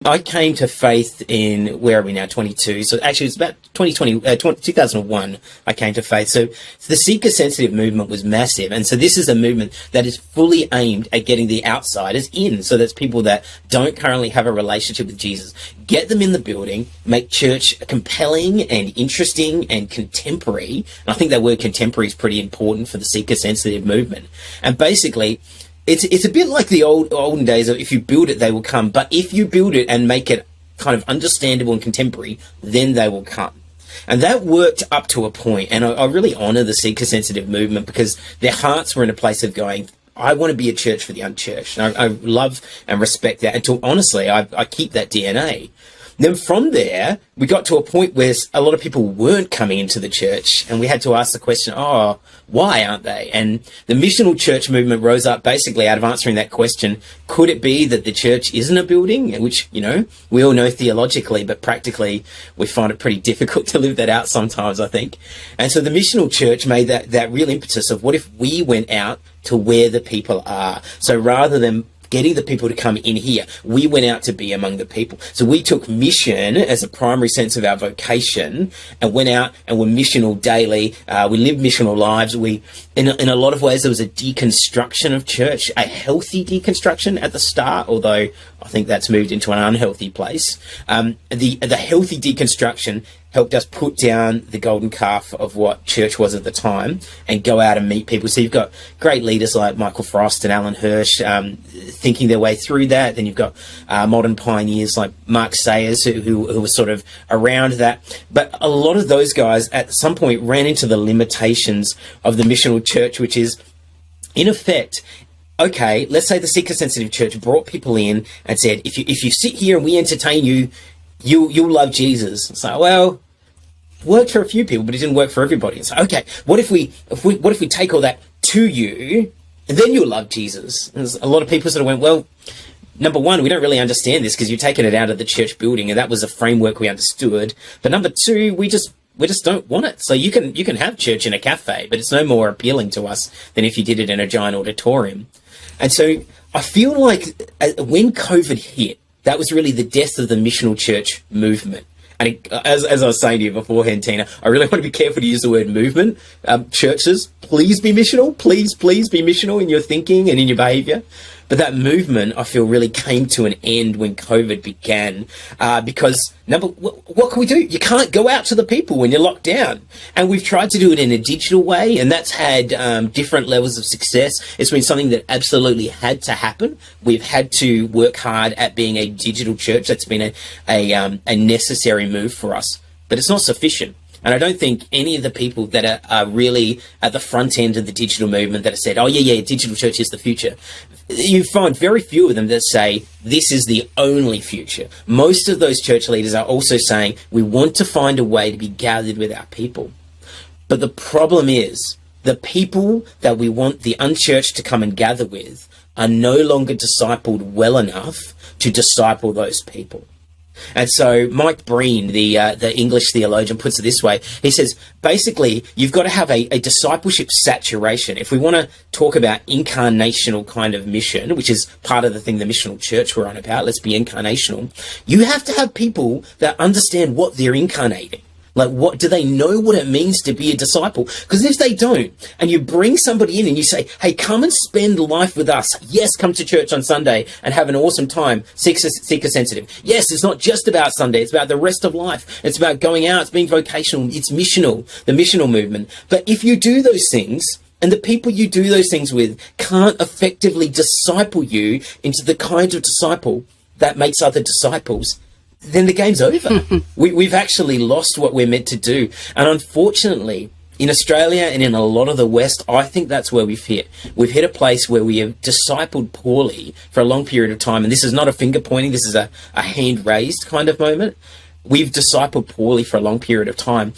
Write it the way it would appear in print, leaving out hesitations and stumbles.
I came to faith in, where are we now, 22? So actually it's about 2001 I came to faith. So the seeker-sensitive movement was massive. And so this is a movement that is fully aimed at getting the outsiders in. So that's people that don't currently have a relationship with Jesus. Get them in the building, make church compelling and interesting and contemporary. And I think that word contemporary is pretty important for the seeker-sensitive movement. And basically, it's a bit like the olden days of if you build it, they will come. But if you build it and make it kind of understandable and contemporary, then they will come. And that worked up to a point. And I really honor the seeker-sensitive movement because their hearts were in a place of going, I want to be a church for the unchurched. And I love and respect that. And honestly, I keep that DNA. Then from there, we got to a point where a lot of people weren't coming into the church, and we had to ask the question, why aren't they? And the missional church movement rose up basically out of answering that question. Could it be that the church isn't a building? Which, we all know theologically, but practically we find it pretty difficult to live that out sometimes, I think. And so the missional church made that real impetus of what if we went out to where the people are? So rather than getting the people to come in here, we went out to be among the people. So we took mission as a primary sense of our vocation and went out and were missional daily. We lived missional lives. In a lot of ways, there was a deconstruction of church, a healthy deconstruction at the start, although I think that's moved into an unhealthy place. The healthy deconstruction helped us put down the golden calf of what church was at the time and go out and meet people. So you've got great leaders like Michael Frost and Alan Hirsch thinking their way through that. Then you've got modern pioneers like Mark Sayers who were sort of around that. But a lot of those guys at some point ran into the limitations of the missional church, which is, in effect, okay, let's say the seeker-sensitive church brought people in and said, if you sit here and we entertain you, you'll love Jesus. So, well, worked for a few people, but it didn't work for everybody. So, okay, what if we take all that to you, and then you'll love Jesus? And a lot of people sort of went, well, number one, we don't really understand this because you've taken it out of the church building, and that was a framework we understood. But number two, we just don't want it. So you can have church in a cafe, but it's no more appealing to us than if you did it in a giant auditorium. And so I feel like when COVID hit, that was really the death of the missional church movement. And as I was saying to you beforehand, Tina, I really want to be careful to use the word movement. Churches, please be missional. Please be missional in your thinking and in your behavior. But that movement, I feel, really came to an end when COVID began because, what can we do? You can't go out to the people when you're locked down. And we've tried to do it in a digital way, and that's had different levels of success. It's been something that absolutely had to happen. We've had to work hard at being a digital church. That's been a necessary move for us. But it's not sufficient. And I don't think any of the people that are really at the front end of the digital movement that have said, digital church is the future, you find very few of them that say this is the only future. Most of those church leaders are also saying we want to find a way to be gathered with our people. But the problem is the people that we want the unchurched to come and gather with are no longer discipled well enough to disciple those people. And so Mike Breen, the English theologian, puts it this way. He says, basically, you've got to have a discipleship saturation. If we want to talk about incarnational kind of mission, which is part of the thing the missional church we're on about, let's be incarnational, you have to have people that understand what they're incarnating. Like, what do they know what it means to be a disciple? Because if they don't, and you bring somebody in and you say, hey, come and spend life with us. Yes, come to church on Sunday and have an awesome time. Seeker sensitive. Yes, it's not just about Sunday. It's about the rest of life. It's about going out. It's being vocational. It's missional, the missional movement. But if you do those things, and the people you do those things with can't effectively disciple you into the kind of disciple that makes other disciples, then the game's over. We've actually lost what we're meant to do. And unfortunately, in Australia and in a lot of the West, I think that's where we've hit. We've hit a place where we have discipled poorly for a long period of time. And this is not a finger pointing. This is a hand raised kind of moment. We've discipled poorly for a long period of time.